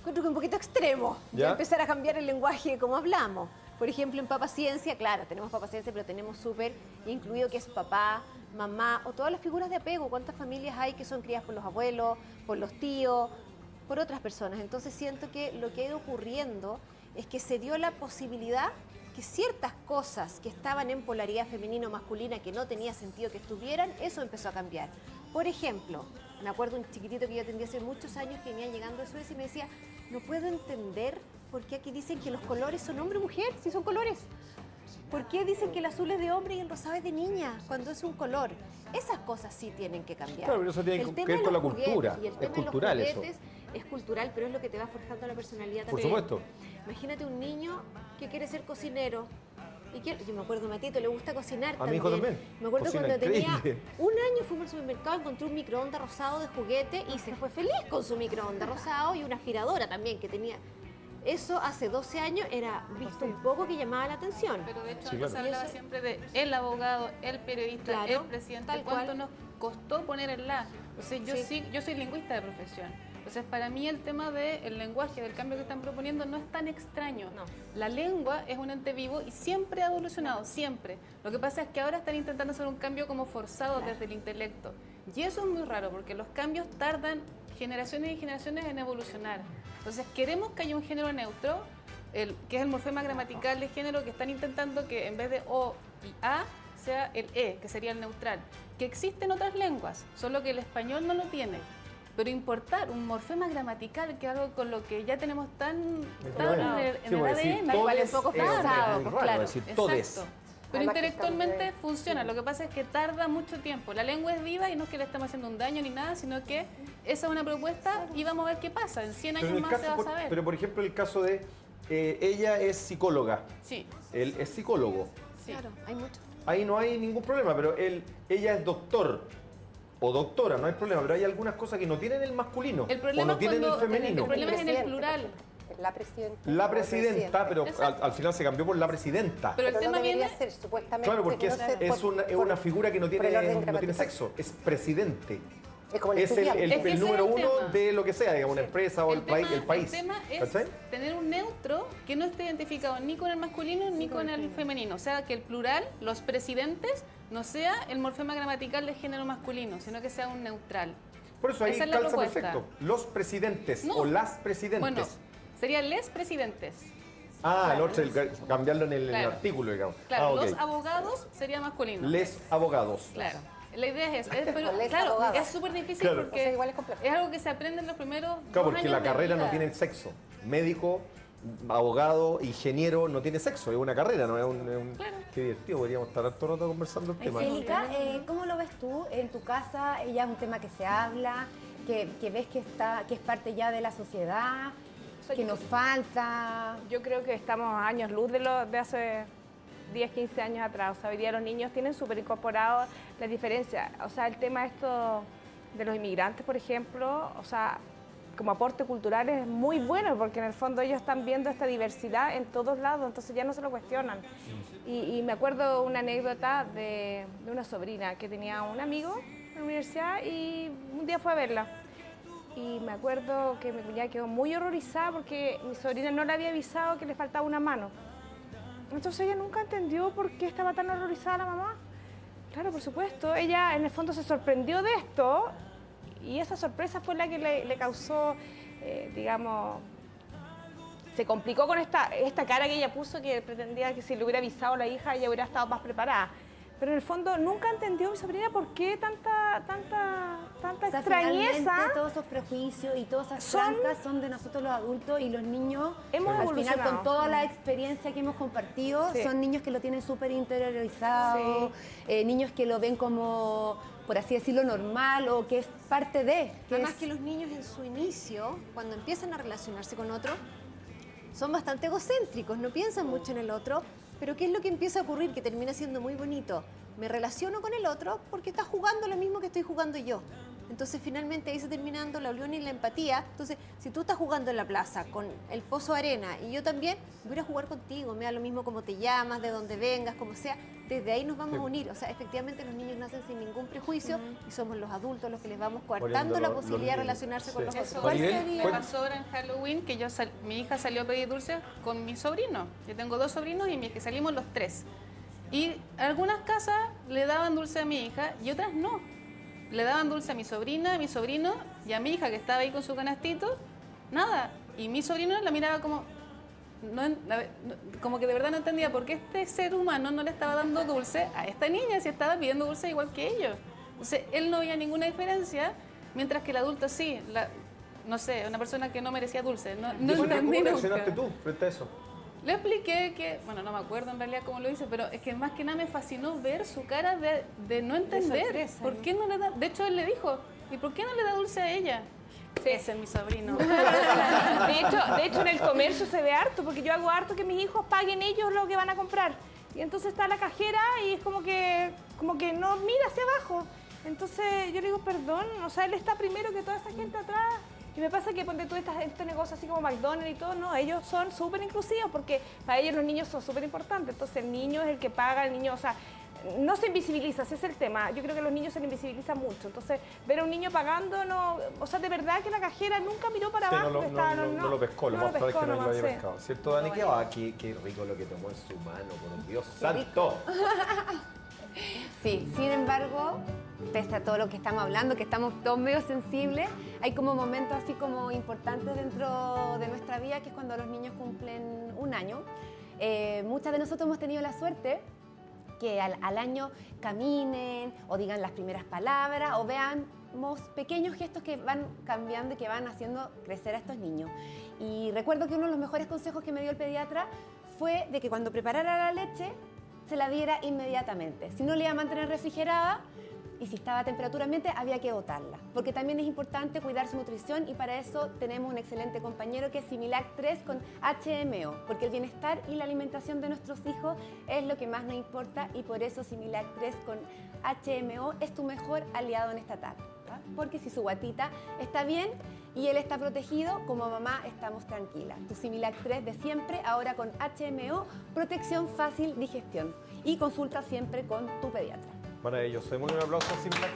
Encuentro que un poquito extremo, ¿Ya? de empezar a cambiar el lenguaje como hablamos. Por ejemplo, en Papaciencia, claro, tenemos Papaciencia, pero tenemos súper incluido que es papá, mamá o todas las figuras de apego. ¿Cuántas familias hay que son criadas por los abuelos, por los tíos, por otras personas? Entonces siento que lo que ha ido ocurriendo es que se dio la posibilidad que ciertas cosas que estaban en polaridad femenino-masculina, que no tenía sentido que estuvieran, eso empezó a cambiar. Por ejemplo, me acuerdo un chiquitito que yo atendí hace muchos años que venía llegando de Suecia y me decía, no puedo entender por qué aquí dicen que los colores son hombre o mujer, si son colores. ¿Por qué dicen que el azul es de hombre y el rosado es de niña, cuando es un color? Esas cosas sí tienen que cambiar. Claro, pero eso tiene El que tema ver de con la los cultura. juguetes y el Es tema de los cultural eso. juguetes es cultural, pero es lo que te va forjando la personalidad Por también. supuesto. Imagínate un niño que quiere ser cocinero. Yo me acuerdo, a Matito le gusta cocinar A mi hijo también. Me acuerdo Cocina cuando tenía increíble. un año, fuimos al supermercado, encontré un microondas rosado de juguete y se fue feliz con su microondas rosado y una aspiradora también que tenía. Eso hace 12 años era visto un poco que llamaba la atención. Pero de hecho Sí, antes claro. se hablaba Y eso- siempre de el abogado, el periodista, Claro, el presidente, tal cuánto cual. nos costó poner el la. O sea, yo soy lingüista de profesión. Entonces, para mí el tema del lenguaje, del cambio que están proponiendo, no es tan extraño. No. La lengua es un ente vivo y siempre ha evolucionado, siempre. Lo que pasa es que ahora están intentando hacer un cambio como forzado desde el intelecto. Y eso es muy raro, porque los cambios tardan generaciones y generaciones en evolucionar. Entonces, queremos que haya un género neutro, que es el morfema gramatical de género, que están intentando que en vez de O y A sea el E, que sería el neutral, que existe en otras lenguas, solo que el español no lo tiene. Pero importar un morfema gramatical, que es algo con lo que ya tenemos tan Claro. en Sí, el porque decir ADN, igual es todes poco es forzado, muy pues, raro, claro. decir todes. Exacto. Pero Además que intelectualmente estamos funciona. Lo que pasa es que tarda mucho tiempo. La lengua es viva y no es que le estamos haciendo un daño ni nada, sino que esa es una propuesta y vamos a ver qué pasa. En 100 Pero, años en el más se va a caso, saber. pero por ejemplo, el caso de ella es psicóloga, Sí, él es psicólogo. sí. Claro, hay mucho. Ahí no hay ningún problema, pero ella es doctor o doctora, no hay problema, pero hay algunas cosas que no tienen el masculino El o problema no es tienen el cuando- femenino. el problema es en el Presidente, plural. por ejemplo. La presidenta. La o el presidenta, presidente. pero Exacto. al final se cambió por la presidenta. Pero el no tema debería viene... ser, supuestamente. Claro, porque no es, sé, es una figura que no por el tiene, orden no tiene gramatical. sexo, es presidente. Es como el Es estudiante. Es que ese el es número el uno tema. de lo que sea, digamos, una Sí. empresa o el país. El tema es ¿Cachai? tener un neutro que no esté identificado ni con el masculino ni con el femenino. O sea, que el plural, los presidentes, no sea el morfema gramatical de género masculino, sino que sea un neutral. Por eso ahí Esa es la calza propuesta. perfecto. Los presidentes No. o las presidentes. Bueno, serían les presidentes. el otro, cambiarlo en el Claro. artículo, digamos. Claro, ok. los abogados sería masculino. Les abogados. Claro. La idea es esa. Pero, Les claro, abogados. es súper difícil Claro. porque O sea, igual es complejo. es algo que se aprende en los primeros Claro, 2 porque años la de carrera vida. no tiene sexo. Médico, abogado, ingeniero, no tiene sexo, es una carrera, ¿no? Claro. Qué divertido, podríamos estar todo el rato conversando el tema. Angélica, ¿cómo lo ves tú en tu casa? ¿Ya es un tema que se habla, que ves que es parte ya de la sociedad, que nos falta? Yo creo que estamos a años luz de hace 10, 15 años atrás. O sea, hoy día los niños tienen súper incorporado la diferencia. O sea, el tema esto de los inmigrantes, por ejemplo, o sea, como aporte cultural es muy bueno porque en el fondo ellos están viendo esta diversidad en todos lados, entonces ya no se lo cuestionan. Y me acuerdo una anécdota de una sobrina que tenía un amigo en la universidad y un día fue a verla. Y me acuerdo que mi cuñada quedó muy horrorizada porque mi sobrina no le había avisado que le faltaba una mano. Entonces ella nunca entendió por qué estaba tan horrorizada la mamá. Claro, por supuesto, ella en el fondo se sorprendió de esto y esa sorpresa fue la que le causó, digamos, se complicó con esta cara que ella puso que pretendía que si le hubiera avisado a la hija ella hubiera estado más preparada. Pero en el fondo nunca entendió mi sobrina por qué tanta O sea, extrañeza. finalmente, todos esos prejuicios y todas esas trancas son de nosotros los adultos y los niños, Hemos al final, evolucionado. con toda la experiencia que hemos compartido, Sí. son niños que lo tienen súper interiorizado, niños que lo ven como, por así decirlo, normal o que es parte de. Además que los niños en su inicio, cuando empiezan a relacionarse con otro, son bastante egocéntricos, no piensan mucho en el otro, pero ¿qué es lo que empieza a ocurrir? Que termina siendo muy bonito. Me relaciono con el otro porque está jugando lo mismo que estoy jugando yo. Entonces finalmente ahí se termina dando la unión y la empatía. Entonces, si tú estás jugando en la plaza con el pozo de arena y yo también, voy a jugar contigo, me da lo mismo cómo te llamas, de dónde vengas, como sea, desde ahí nos vamos a unir. O sea, efectivamente los niños nacen sin ningún prejuicio y somos los adultos los que les vamos coartando Poniendo la los posibilidad de límites. relacionarse Sí. con los Eso otros. Maribel, me ¿cuál- pasó ahora en Halloween, que mi hija salió a pedir dulce con mi sobrino. Yo tengo 2 sobrinos y que salimos los 3. Y algunas casas le daban dulce a mi hija y otras no. Le daban dulce a mi sobrina, a mi sobrino y a mi hija que estaba ahí con su canastito, nada. Y mi sobrino la miraba como, como que de verdad no entendía por qué este ser humano no le estaba dando dulce a esta niña si estaba pidiendo dulce igual que ellos. Entonces él no veía ninguna diferencia, mientras que el adulto sí. No sé, una persona que no merecía dulce. No ¿Cómo entendí reaccionaste nunca. tú frente a eso? Le expliqué que, bueno, no me acuerdo en realidad cómo lo hice, pero es que más que nada me fascinó ver su cara de no entender. sorpresa, ¿Por qué no le da? De hecho, él le dijo, ¿y por qué no le da dulce a ella? Ese es mi sobrino. De hecho, en el comercio se ve harto, porque yo hago harto que mis hijos paguen ellos lo que van a comprar. Y entonces está la cajera y es como que no mira hacia abajo. Entonces yo le digo, perdón, o sea, él está primero que toda esa gente atrás. Y me pasa que ponte tú este negocio así como McDonald's y todo, no, ellos son súper inclusivos porque para ellos los niños son súper importantes. Entonces el niño es el que paga, el niño, o sea, no se invisibiliza, ese es el tema. Yo creo que los niños se le invisibilizan mucho. Entonces, ver a un niño pagando, no, o sea, de verdad que la cajera nunca miró para Sí, abajo. no lo pescó, lo más probable es que no lo haya sí. pescado. ¿Cierto, Dani? Qué rico lo que tomó en su mano, por Dios santo. Sí, sin embargo, pese a todo lo que estamos hablando, que estamos todos medio sensibles, hay como momentos así como importantes dentro de nuestra vida, que es cuando los niños cumplen un año. Muchas de nosotros hemos tenido la suerte que al año caminen o digan las primeras palabras o veamos pequeños gestos que van cambiando y que van haciendo crecer a estos niños. Y recuerdo que uno de los mejores consejos que me dio el pediatra fue de que cuando preparara la leche se la diera inmediatamente. Si no le iba a mantener refrigerada y si estaba a temperatura ambiente había que botarla. Porque también es importante cuidar su nutrición y para eso tenemos un excelente compañero que es Similac 3 con HMO. Porque el bienestar y la alimentación de nuestros hijos es lo que más nos importa y por eso Similac 3 con HMO es tu mejor aliado en esta etapa. Porque si su guatita está bien y él está protegido, como mamá estamos tranquilas. Tu Similac 3 de siempre, ahora con HMO, protección fácil, digestión. Y consulta siempre con tu pediatra. Maravilloso. Démosle un aplauso a Similac.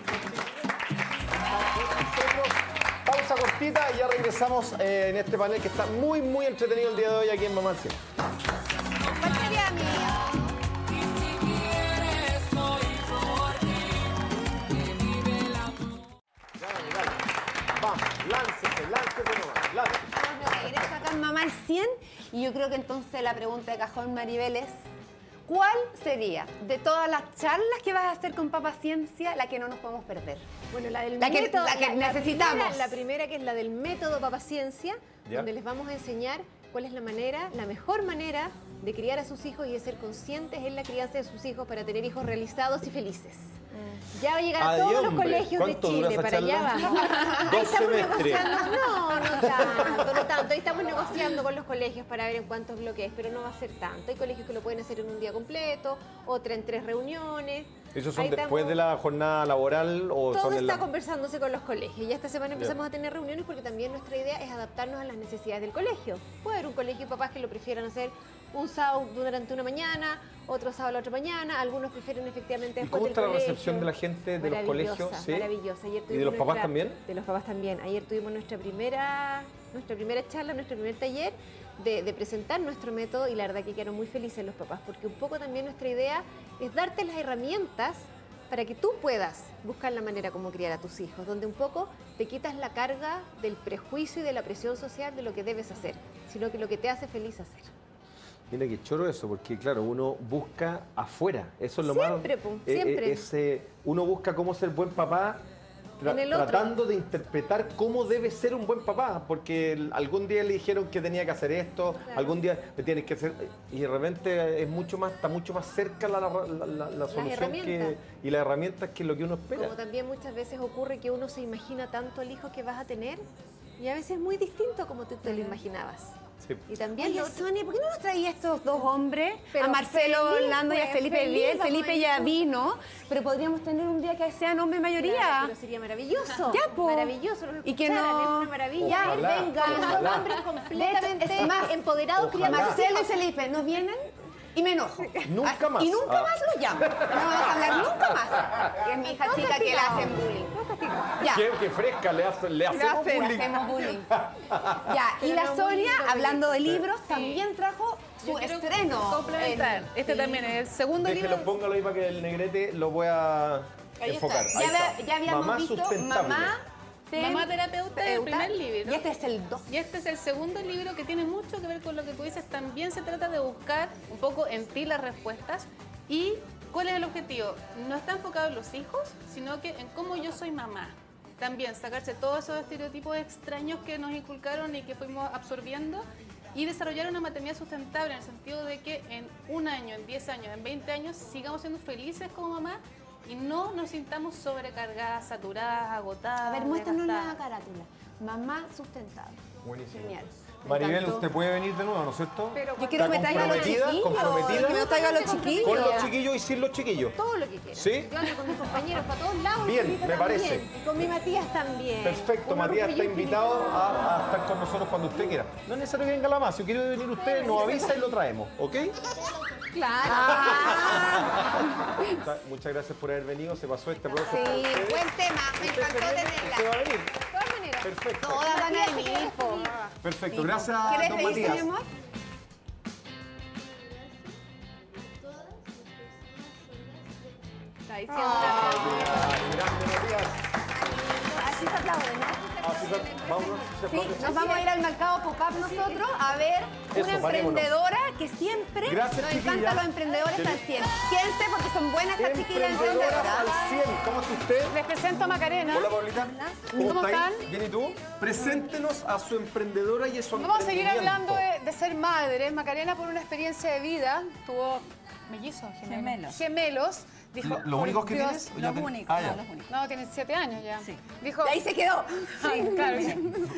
Pausa cortita y ya regresamos en este panel que está muy, muy entretenido el día de hoy aquí en Mamá al 100. ¿Cuál sería mi...? Vamos, láncese nomás, láncese. De regreso acá en Mamá al 100 y yo creo que entonces la pregunta de cajón, Maribel, es ¿cuál sería de todas las charlas que vas a hacer con Papa Ciencia la que no nos podemos perder? Bueno, la del La que método, necesitamos. La primera que es la del método Papaciencia, Ya. donde les vamos a enseñar cuál es la mejor manera de criar a sus hijos y de ser conscientes en la crianza de sus hijos para tener hijos realizados y felices. Ya va a llegar a Ay, todos los hombre, colegios de ¿cuánto dura Chile, esa para allá charla? vamos. Ahí 2 estamos semestres. negociando, no tanto. Ahí estamos negociando con los colegios para ver en cuántos bloques, pero no va a ser tanto. Hay colegios que lo pueden hacer en un día completo, otra en 3 reuniones. ¿Esos son Ahí después estamos- de la jornada laboral o Todo son en está la...? conversándose con los colegios. Ya esta semana empezamos a tener reuniones porque también nuestra idea es adaptarnos a las necesidades del colegio. Puede haber un colegio de papás que lo prefieran hacer un sábado durante una mañana, otro sábado la otra mañana. Algunos prefieren efectivamente ¿Y después cómo del está la colegio. recepción de la gente de los Maravillosa, colegios? ¿Sí? Maravillosa. Ayer ¿Y de tuvimos los papás también? De los papás también. Ayer tuvimos nuestra primera charla, nuestro primer taller de presentar nuestro método y la verdad que quedaron muy felices los papás porque un poco también nuestra idea es darte las herramientas para que tú puedas buscar la manera como criar a tus hijos, donde un poco te quitas la carga del prejuicio y de la presión social de lo que debes hacer, sino que lo que te hace feliz hacer. Mira qué choro eso, porque claro, uno busca afuera, eso es lo Siempre, más... po, siempre. Uno busca cómo ser buen papá En el otro. tratando de interpretar cómo debe ser un buen papá, porque algún día le dijeron que tenía que hacer esto, Claro. algún día le tienes que hacer... Y de repente está mucho más cerca la solución herramientas. y las herramientas que lo que uno espera. Como también muchas veces ocurre que uno se imagina tanto al hijo que vas a tener y a veces es muy distinto como tú te lo imaginabas. Sí. Y también Oye, lo- Sonia, ¿por qué no nos traía estos dos hombres? Pero a Marcelo feliz, Orlando y a pues, Felipe feliz, Biel. vamos Felipe a ir ya con- vino, pero podríamos tener un día que sean hombre mayoría. Claro, pero sería maravilloso. Ya, po. Maravilloso. los Y que escucharan, no- es una maravilla. Ojalá, Venga, ojalá. son hombres completamente es más, empoderados ojalá. criando a sus Marcelo y hijos. Felipe nos vienen y me enojo. Nunca más. Y nunca Ah. más los llamo. No vamos a hablar nunca más. Y es mi hija chica que le hacen bullying. Ya. Qué fresca, le hacemos Le bullying. hacemos bullying. Ya, y Pero la no Sonia, bullying, hablando de libros, también trajo su Yo quiero estreno. complementar. Este Sí. también es el segundo Déjelo, libro. póngalo ahí para que el negrete lo pueda Ahí enfocar. está. Ahí Ya, está. ya habíamos Mamá visto sustentable. Mamá terapeuta, el primer libro. Y este es el 2. Y este es el segundo libro que tiene mucho que ver con lo que tú dices. También se trata de buscar un poco en ti las respuestas. ¿Y cuál es el objetivo? No está enfocado en los hijos, sino que en cómo yo soy mamá. También sacarse todos esos estereotipos extraños que nos inculcaron y que fuimos absorbiendo y desarrollar una maternidad sustentable en el sentido de que en un año, en 10 años, en 20 años sigamos siendo felices como mamá y no nos sintamos sobrecargadas, saturadas, agotadas. A ver, muéstranos la desgastadas. carátula. Mamá sustentable. Buenísimo. Genial. Me Maribel, encantó. usted puede venir de nuevo, ¿no es cierto? Pero Yo quiero que me ¿Está traiga a los comprometida? chiquillos. ¿Comprometida? Que me traiga a los chiquillos. Con los chiquillos y sin los chiquillos. todo lo que quieras. ¿Sí? Yo ando con mis compañeros para todos lados. Bien, Felipe me también. parece. Y con mi Matías también. Perfecto, Un Matías está orgullo invitado infinito. a estar con nosotros cuando usted quiera. No es necesario que venga la más, si quiere venir usted, nos avisa y lo traemos, ¿ok? Claro. Muchas gracias por haber venido, se pasó este aplauso. Sí, para ustedes. buen tema. Me ¿Usted encantó se viene? tenerla. ¿Usted va a venir? De todas maneras. Perfecto. Todas van a venir, po. Perfecto, gracias, ¿Quieres don pedirse, Matías. mi amor? Está diciendo. Ay, grande, Matías. Así se aplaude, ¿no? Así que, vámonos, se Sí, aplaude. nos vamos a ir al mercado Pop-Up nosotros a ver Eso, una parémonos. emprendedora que siempre Gracias, nos chiquilla. encantan los emprendedores al 100. Quédense porque son buenas estas chiquillas Emprendedoras emprendedoras. al 100. ¿Cómo está usted? Les presento a Macarena. Hola, Paulita. ¿Cómo está ahí? están? Bien, ¿y tú? Preséntenos a su emprendedora y a su Vamos a seguir emprendimiento. hablando de ser madre. Macarena, por una experiencia de vida, tuvo mellizos, gemelos. Gemelos. Dijo, ¿Los únicos que Dios, tienes? ¿O ya Los ten- únicos, Ah, ya. no, los únicos. No, tienen 7 años ya. Sí. Dijo, Y ahí se quedó. sí, claro.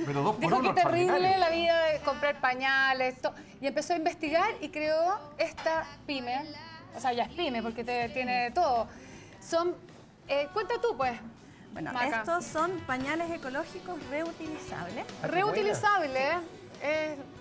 Pero dos por Dijo uno, que terrible extraordinario. la vida de comprar pañales, y empezó a investigar y creó esta pyme, o sea, ya es pyme porque tiene todo. Son, cuenta tú pues, Bueno, Maca. estos son pañales ecológicos reutilizables. Ah, qué Reutilizables,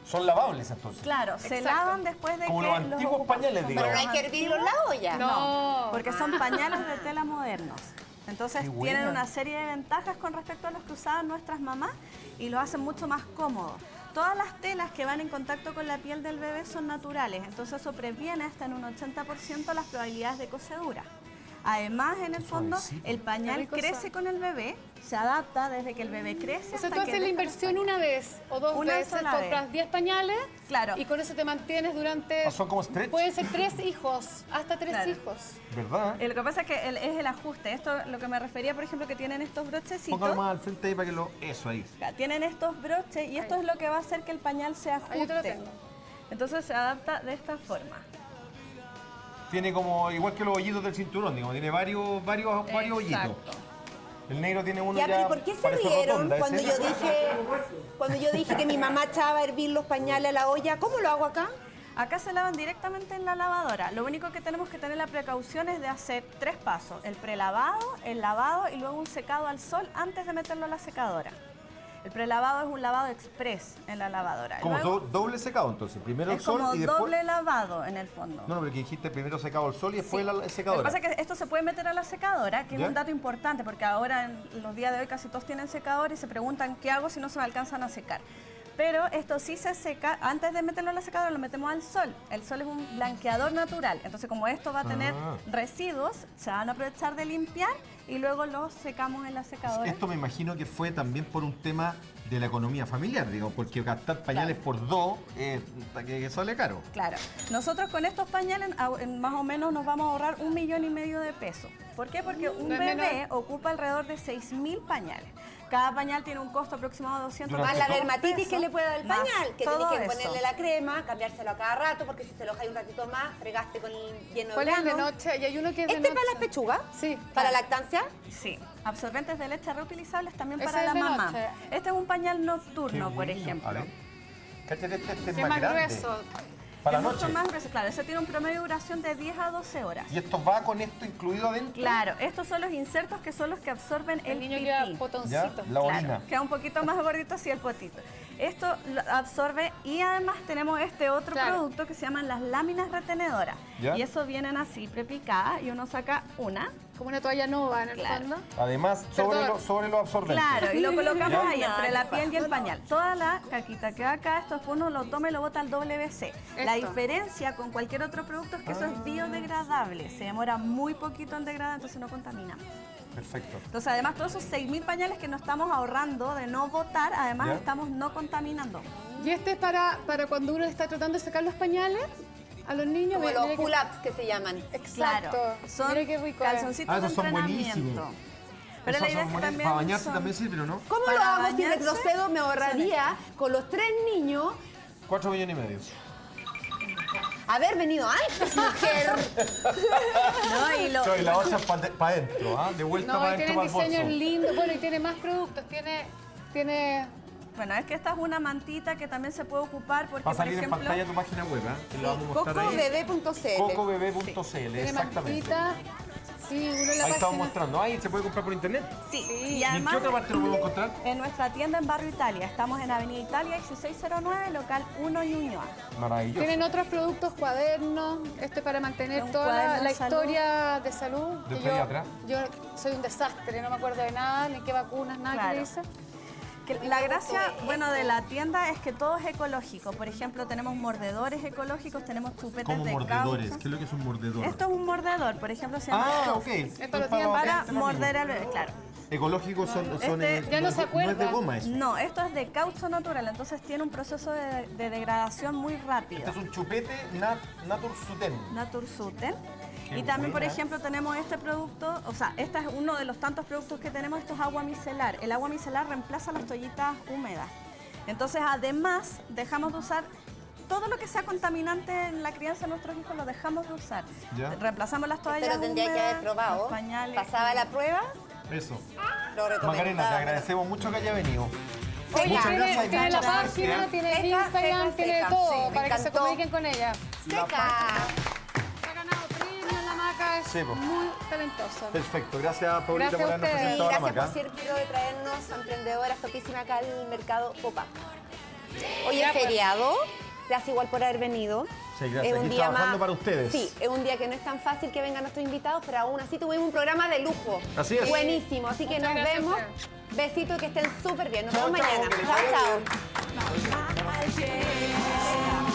Son lavables entonces. Claro, se Exacto. lavan después de Como que los antiguos ocupan. pañales, Como Pero digamos. no hay que hervirlo en la olla. no. Porque son pañales de tela modernos. Entonces Qué buena. tienen una serie de ventajas con respecto a los que usaban nuestras mamás y los hacen mucho más cómodos. Todas las telas que van en contacto con la piel del bebé son naturales, entonces eso previene hasta en un 80% las probabilidades de cosedura. Además, en el fondo, el Qué pañal rico crece son. con el bebé, se adapta desde que el bebé crece O sea, hasta tú que haces la deja los inversión pañales. una vez o dos Una veces, sola compras vez. 10 pañales Claro. y con eso te mantienes durante... Ah, son como stretch. Pueden ser 3 hijos, hasta 3 Claro. hijos. ¿Verdad? Lo que pasa es que es el ajuste. Esto, lo que me refería, por ejemplo, que tienen estos brochecitos. Póngalo más al frente ahí para que lo... Eso ahí. Tienen estos broches y esto es lo que va a hacer que el pañal se ajuste. Ahí yo te lo tengo. Entonces se adapta de esta forma. Tiene como, igual que los hoyitos del cinturón, digamos, tiene varios hoyitos. Exacto. El negro tiene uno Ya, ya, pero ¿por qué se parece rieron rotonda, cuando ese. yo dije que mi mamá echaba a hervir los pañales a la olla? ¿Cómo lo hago acá? Acá se lavan directamente en la lavadora. Lo único que tenemos que tener la precaución es de hacer 3 pasos. El prelavado, el lavado y luego un secado al sol antes de meterlo a la secadora. El prelavado es un lavado express en la lavadora. Como Luego, doble secado, entonces. Primero el es sol como y después... doble lavado en el fondo. No, pero que dijiste primero secado al sol y después la Lo que secadora. pasa es que esto se puede meter a la secadora, que ¿Ya? es un dato importante, porque ahora en los días de hoy casi todos tienen secador y se preguntan qué hago si no se me alcanzan a secar. Pero esto sí se seca, antes de meterlo a la secadora lo metemos al sol. El sol es un blanqueador natural, entonces como esto va a tener residuos, se van a aprovechar de limpiar y luego los secamos en la secadora. Esto me imagino que fue también por un tema de la economía familiar, digo, porque gastar pañales por 2 que sale caro. Claro. Nosotros con estos pañales más o menos nos vamos a ahorrar 1,5 millones de pesos. ¿Por qué? Porque un No es bebé menor. ocupa alrededor de 6.000 pañales. Cada pañal tiene un costo aproximado de 200 Durante Más la todo dermatitis que le puede dar el Más pañal, que todo tenés que eso. ponerle la crema, cambiárselo a cada rato, porque si se lo dejáis un ratito más, fregaste con el lleno ¿Cuál de es el de grano. noche? Y hay uno que es de ¿Este noche. para las pechugas? Sí. ¿Para lactancia? Sí, absorbentes de leche reutilizables también Ese para es la de mamá. noche. Este es un pañal nocturno, Qué por bueno. ejemplo. A ver. Cállate, este es Es más más grande. grueso. Para Es la mucho noche. más grueso, claro. Ese tiene un promedio de duración de 10 a 12 horas. ¿Y esto va con esto incluido adentro? Claro, estos son los insertos que son los que absorben El el niño pipí. queda ¿Ya? potoncito. La orina. Claro, queda un poquito más gordito así el potito. Esto lo absorbe y además tenemos este otro Claro. producto que se llaman las láminas retenedoras. ¿Ya? Y eso vienen así prepicadas y uno saca una. Como una toalla nova en el Claro. fondo. Además, sobre los absorbentes. Claro, y lo colocamos ¿Ya? ahí entre la piel y el pañal. Toda la caquita que va acá, esto después uno lo toma y lo bota al WC. La Esto. diferencia con cualquier otro producto es que eso es biodegradable. Se demora muy poquito en degradar, entonces no contamina. Perfecto. Entonces, además, todos esos 6.000 pañales que nos estamos ahorrando de no botar, además ¿Ya? estamos no contaminando. Y este es para cuando uno está tratando de sacar los pañales a los niños. Como Mira, los mira que- pull-ups que se llaman. Exacto. Claro, son Mira qué rico. calzoncitos Ah, de esos son entrenamiento. buenísimos. Pero Esos la idea son es que buenos. también Para bañarse son- también sirve, ¿no? ¿Cómo Para lo hago si bañarse, retrocedo? Me ahorraría con los 3 niños 4,5 millones. haber venido antes, mujer. No, y lo- Y la otra para adentro, ¿ah? De vuelta No, para y adentro tienen para el bolso. diseños lindos. Bueno, y tiene más productos. Tiene Bueno, es que esta es una mantita que también se puede ocupar porque, Va a por salir ejemplo, en pantalla tu página web, ¿eh? Que lo vamos a mostrar ahí. Cocobebé.cl. Cocobebé.cl, tiene exactamente. mantita. Sí, uno en la Ahí estamos página. mostrando. Ahí se puede comprar por internet. sí. ¿Y Y en además qué otra parte lo podemos encontrar? en nuestra tienda en Barrio Italia. Estamos en Avenida Italia 1609, local 1 Ñuñoa. Maravilloso. Tienen otros productos, cuadernos, para mantener Un toda cuaderno la de salud. historia de salud. De que pediatra. yo soy un desastre, no me acuerdo de nada, ni qué vacunas, nada que Claro. le dice. Que la gracia, bueno, de la tienda es que todo es ecológico. Por ejemplo, tenemos mordedores ecológicos, tenemos chupetes Como de mordedores. caucho. ¿Qué es lo que es un mordedor? Esto es un mordedor, por ejemplo, se llama Ah, Soft. ok. Esto lo Es tienen Para este morder al bebé, claro. Ecológicos son ya no se no es de acuerda. goma eso. No, esto es de caucho natural, entonces tiene un proceso de degradación muy rápido. Este es un chupete Natursuten. Natursuten. Qué Y también, por buena. ejemplo, tenemos este producto, o sea, este es uno de los tantos productos que tenemos, esto es agua micelar. El agua micelar reemplaza las toallitas húmedas. Entonces, además, dejamos de usar todo lo que sea contaminante en la crianza de nuestros hijos, lo dejamos de usar. Ya. Reemplazamos las toallas Pero tendría que húmedas, haber probado. los pañales. Pasaba la prueba, Eso. lo recomendaba. Macarena, te agradecemos mucho que haya venido. Seca. Muchas Tiene, gracias. y tiene la muchas página, gracias. tiene el Seca, Instagram, seca, tiene seca. todo Sí, me para que se encantó. comuniquen con ella. Seca. Ha ganado premios, la maca es Sí, po. muy talentosa. Perfecto. Gracias, Paulita, Gracias por a habernos ustedes. Y presentado a la gracias por maca. siempre de traernos a emprendedoras topísimas acá al mercado Popa. Hoy Ya, es pues. feriado, gracias igual por haber venido. Sí, gracias. Aquí trabajando para ustedes. Sí, es un día que no es tan fácil que vengan nuestros invitados, pero aún así tuvimos un programa de lujo. Así es. Buenísimo, así que Muchas nos gracias a vemos. ustedes. Besitos y que estén súper bien. Nos Chao, vemos chao, mañana. que les Chao, vaya chao. bien.